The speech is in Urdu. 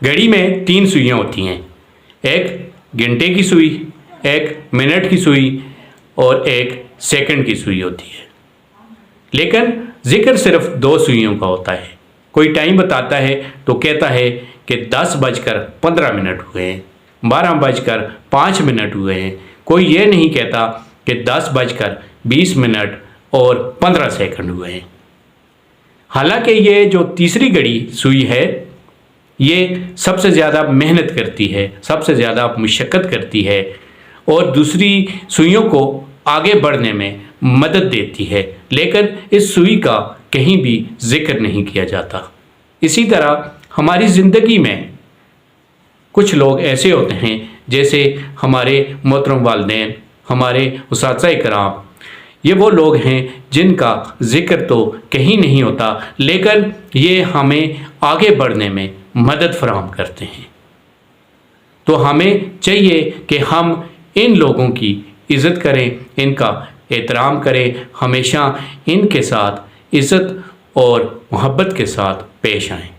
گھڑی میں 3 سوئیاں ہوتی ہیں، ایک گھنٹے کی سوئی، ایک منٹ کی سوئی اور ایک سیکنڈ کی سوئی ہوتی ہے، لیکن ذکر صرف 2 سوئیوں کا ہوتا ہے۔ کوئی ٹائم بتاتا ہے تو کہتا ہے کہ 10:15 ہوئے ہیں، 12:05 ہوئے ہیں، کوئی یہ نہیں کہتا کہ 10:20 اور 15 سیکنڈ ہوئے ہیں۔ حالانکہ یہ جو تیسری گھڑی سوئی ہے یہ سب سے زیادہ محنت کرتی ہے، سب سے زیادہ مشقت کرتی ہے اور دوسری سوئیوں کو آگے بڑھنے میں مدد دیتی ہے، لیکن اس سوئی کا کہیں بھی ذکر نہیں کیا جاتا۔ اسی طرح ہماری زندگی میں کچھ لوگ ایسے ہوتے ہیں جیسے ہمارے محترم والدین، ہمارے اساتذہ کرام، یہ وہ لوگ ہیں جن کا ذکر تو کہیں نہیں ہوتا، لیکن یہ ہمیں آگے بڑھنے میں مدد فراہم کرتے ہیں۔ تو ہمیں چاہیے کہ ہم ان لوگوں کی عزت کریں، ان کا احترام کریں، ہمیشہ ان کے ساتھ عزت اور محبت کے ساتھ پیش آئیں۔